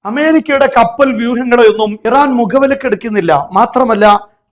അമേരിക്കയുടെ കപ്പൽ വ്യൂഹങ്ങളെയൊന്നും ഇറാൻ മുഖവിലക്കെടുക്കുന്നില്ല. മാത്രമല്ല,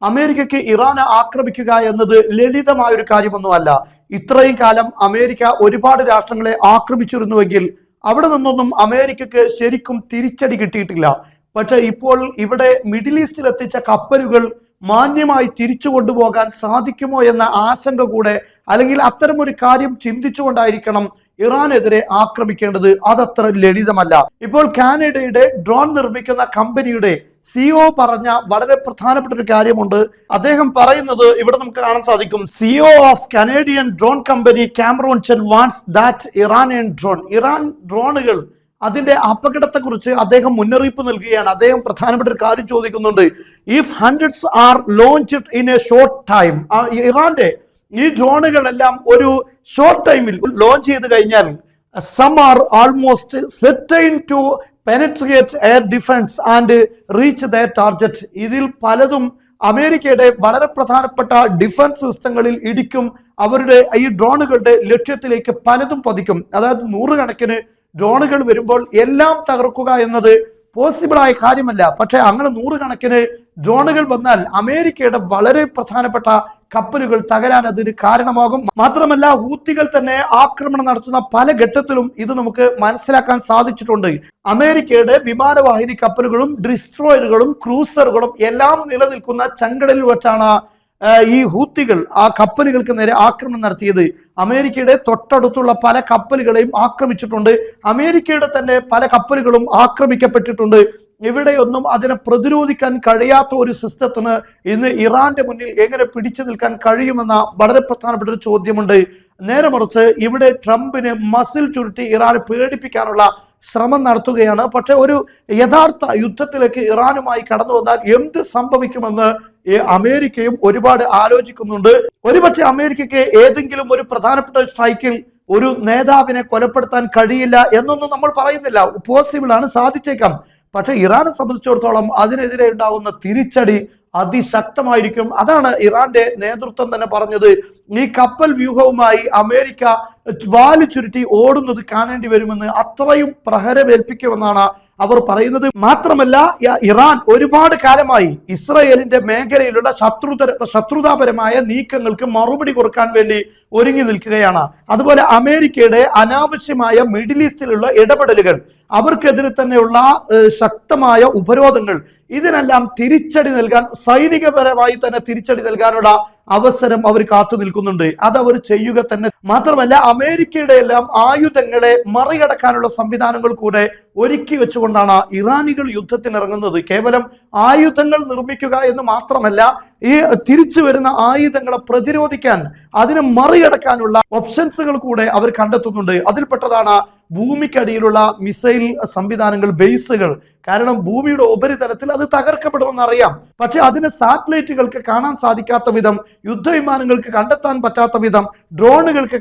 അമേരിക്കയ്ക്ക് ഇറാനെ ആക്രമിക്കുക എന്നത് ലളിതമായ ഒരു കാര്യമൊന്നുമല്ല. ഇത്രയും കാലം അമേരിക്ക ഒരുപാട് രാഷ്ട്രങ്ങളെ ആക്രമിച്ചിരുന്നുവെങ്കിൽ അവിടെ നിന്നൊന്നും അമേരിക്കക്ക് ശരിക്കും തിരിച്ചടി കിട്ടിയിട്ടില്ല. പക്ഷെ ഇപ്പോൾ ഇവിടെ മിഡിൽ ഈസ്റ്റിൽ എത്തിച്ച കപ്പലുകൾ മാന്യമായി തിരിച്ചു കൊണ്ടുപോകാൻ സാധിക്കുമോ എന്ന ആശങ്ക കൂടെ, അല്ലെങ്കിൽ അത്തരം ഒരു കാര്യം ചിന്തിച്ചുകൊണ്ടായിരിക്കണം ഇറാനെതിരെ ആക്രമിക്കേണ്ടത്. അതത്ര ലളിതമല്ല. ഇപ്പോൾ കാനഡയുടെ ഡ്രോൺ നിർമ്മിക്കുന്ന കമ്പനിയുടെ സിഇഒ പറഞ്ഞ വളരെ പ്രധാനപ്പെട്ട ഒരു കാര്യമുണ്ട്. അദ്ദേഹം പറയുന്നത് ഇവിടെ നമുക്ക് കാണാൻ സാധിക്കും. CEO of Canadian drone company Cameron Chen wants that Iranian ഡ്രോണുകൾ അതിന്റെ അപകടത്തെക്കുറിച്ച് അദ്ദേഹം മുന്നറിയിപ്പ് നൽകുകയാണ്. അദ്ദേഹം പ്രധാനപ്പെട്ട ഒരു കാര്യം ചോദിക്കുന്നുണ്ട്. If hundreds are launched in a short time, ഇറാന്റെ ഈ ഡ്രോണുകളെല്ലാം ഒരു ഷോർട്ട് ടൈമിൽ ലോഞ്ച് ചെയ്ത് കഴിഞ്ഞാൽ, some are almost certain to penetrate air defence and reach their target. ഇതിൽ പലതും അമേരിക്കയുടെ വളരെ പ്രധാനപ്പെട്ട ഡിഫൻസ് സിസ്റ്റങ്ങളിൽ ഇടിക്കും. അവരുടെ ഈ ഡ്രോണുകളുടെ ലക്ഷ്യത്തിലേക്ക് പലതും പതിക്കും. അതായത് നൂറുകണക്കിന് ഡ്രോണുകൾ വരുമ്പോൾ എല്ലാം തകർക്കുക എന്നത് പോസിബിളായ കാര്യമല്ല. പക്ഷെ അങ്ങനെ നൂറുകണക്കിന് ഡ്രോണുകൾ വന്നാൽ അമേരിക്കയുടെ വളരെ പ്രധാനപ്പെട്ട കപ്പലുകൾ തകരാൻ അതിന് കാരണമാകും. മാത്രമല്ല, ഹൂത്തികൾ തന്നെ ആക്രമണം നടത്തുന്ന പല ഘട്ടത്തിലും ഇത് നമുക്ക് മനസ്സിലാക്കാൻ സാധിച്ചിട്ടുണ്ട്. അമേരിക്കയുടെ വിമാനവാഹിനി കപ്പലുകളും ഡിസ്ട്രോയറുകളും ക്രൂസറുകളും എല്ലാം നിലനിൽക്കുന്ന ചെങ്കടലിൽ വെച്ചാണ് ഈ ഹൂത്തികൾ ആ കപ്പലുകൾക്ക് നേരെ ആക്രമണം നടത്തിയത്. അമേരിക്കയുടെ തൊട്ടടുത്തുള്ള പല കപ്പലുകളെയും ആക്രമിച്ചിട്ടുണ്ട്. അമേരിക്കയുടെ തന്നെ പല കപ്പലുകളും ആക്രമിക്കപ്പെട്ടിട്ടുണ്ട്. ഇവിടെയൊന്നും അതിനെ പ്രതിരോധിക്കാൻ കഴിയാത്ത ഒരു സിസ്റ്റത്തിന് ഇന്ന് ഇറാന്റെ മുന്നിൽ എങ്ങനെ പിടിച്ചു നിൽക്കാൻ കഴിയുമെന്ന വളരെ പ്രധാനപ്പെട്ട ഒരു ചോദ്യമുണ്ട്. നേരെ മറിച്ച് ഇവിടെ ട്രംപിന് മസിൽ ചുരുട്ടി ഇറാനെ പേടിപ്പിക്കാനുള്ള ശ്രമം നടത്തുകയാണ്. പക്ഷെ ഒരു യഥാർത്ഥ യുദ്ധത്തിലേക്ക് ഇറാനുമായി കടന്നു വന്നാൽ എന്ത് സംഭവിക്കുമെന്ന് അമേരിക്കയും ഒരുപാട് ആലോചിക്കുന്നുണ്ട്. ഒരുപക്ഷെ അമേരിക്കയ്ക്ക് ഏതെങ്കിലും ഒരു പ്രധാനപ്പെട്ട സ്ട്രൈക്കിൽ ഒരു നേതാവിനെ കൊലപ്പെടുത്താൻ കഴിയില്ല എന്നൊന്നും നമ്മൾ പറയുന്നില്ല. പോസിബിൾ ആണ്, സാധിച്ചേക്കാം. പക്ഷെ ഇറാനെ സംബന്ധിച്ചിടത്തോളം അതിനെതിരെ ഉണ്ടാകുന്ന തിരിച്ചടി അതിശക്തമായിരിക്കും. അതാണ് ഇറാന്റെ നേതൃത്വം തന്നെ പറഞ്ഞത്. ഈ കപ്പൽ വ്യൂഹവുമായി അമേരിക്ക വാല് ചുരുട്ടി ഓടുന്നത് കാണേണ്ടി വരുമെന്ന്, അത്രയും പ്രഹരമേൽപ്പിക്കുമെന്നാണ് അവർ പറയുന്നത്. മാത്രമല്ല, ഇറാൻ ഒരുപാട് കാലമായി ഇസ്രയേലിന്റെ മേഖലയിലുള്ള ശത്രുതാപരമായ നീക്കങ്ങൾക്ക് മറുപടി കൊടുക്കാൻ വേണ്ടി ഒരുങ്ങി നിൽക്കുകയാണ്. അതുപോലെ അമേരിക്കയുടെ അനാവശ്യമായ മിഡിൽ ഈസ്റ്റിലുള്ള ഇടപെടലുകൾ, അവർക്കെതിരെ തന്നെയുള്ള ശക്തമായ ഉപരോധങ്ങൾ, ഇതിനെല്ലാം തിരിച്ചടി നൽകാൻ, സൈനികപരമായി തന്നെ തിരിച്ചടി നൽകാനുള്ള അവസരം അവർ കാത്തു നിൽക്കുന്നുണ്ട്. അതവർ ചെയ്യുക തന്നെ. മാത്രമല്ല, അമേരിക്കയുടെ എല്ലാം ആയുധങ്ങളെ മറികടക്കാനുള്ള സംവിധാനങ്ങൾ കൂടെ ഒരുക്കി വെച്ചുകൊണ്ടാണ് ഇറാനികൾ യുദ്ധത്തിനിറങ്ങുന്നത്. കേവലം ആയുധങ്ങൾ നിർമ്മിക്കുക എന്ന് മാത്രമല്ല, ഈ തിരിച്ചു വരുന്ന ആയുധങ്ങളെ പ്രതിരോധിക്കാൻ, അതിനെ മറികടക്കാനുള്ള ഓപ്ഷൻസുകൾ കൂടെ അവർ കണ്ടെത്തുന്നുണ്ട്. അതിൽപ്പെട്ടതാണ് ഭൂമിക്കടിയിലുള്ള മിസൈൽ സംവിധാനങ്ങൾ, ബേസുകൾ. കാരണം ഭൂമിയുടെ ഉപരിതലത്തിൽ അത് തകർക്കപ്പെടുമെന്ന് അറിയാം. പക്ഷെ അതിന് സാറ്റലൈറ്റുകൾക്ക് കാണാൻ സാധിക്കാത്ത വിധം, യുദ്ധവിമാനങ്ങൾക്ക് കണ്ടെത്താൻ പറ്റാത്ത വിധം, ഡ്രോണുകൾക്ക്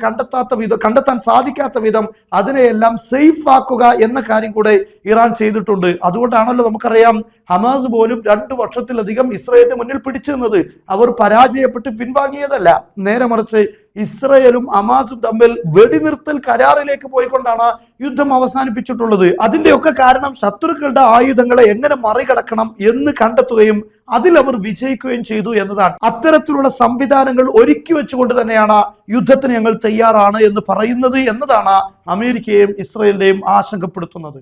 കണ്ടെത്താൻ സാധിക്കാത്ത വിധം അതിനെയെല്ലാം സേഫ് ആക്കുക എന്ന കാര്യം കൂടെ ഇറാൻ ചെയ്തിട്ടുണ്ട്. അതുകൊണ്ടാണല്ലോ നമുക്കറിയാം ഹമാസ് പോലും 2 വർഷത്തിലധികം ഇസ്രയേലിന് മുന്നിൽ പിടിച്ചു നിന്നത്. അവർ പരാജയപ്പെട്ട് പിൻവാങ്ങിയതല്ല. നേരെ മറിച്ച് ഇസ്രയേലും ഹമാസും തമ്മിൽ വെടിനിർത്തൽ കരാറിലേക്ക് പോയിക്കൊണ്ടാണ് യുദ്ധം അവസാനിപ്പിച്ചിട്ടുള്ളത്. അതിന്റെയൊക്കെ കാരണം ശത്രുക്കളുടെ ആയുധങ്ങളെ എങ്ങനെ മറികടക്കണം എന്ന് കണ്ടെത്തുകയും അതിൽ അവർ വിജയിക്കുകയും ചെയ്തു എന്നതാണ്. അത്തരത്തിലുള്ള സംവിധാനങ്ങൾ ഒരുക്കി വെച്ചുകൊണ്ട് തന്നെയാണ് യുദ്ധത്തിന് ഞങ്ങൾ തയ്യാറാണ് എന്ന് പറയുന്നത് എന്നതാണ് അമേരിക്കയെയും ഇസ്രയേലിനെയും ആശങ്കപ്പെടുത്തുന്നത്.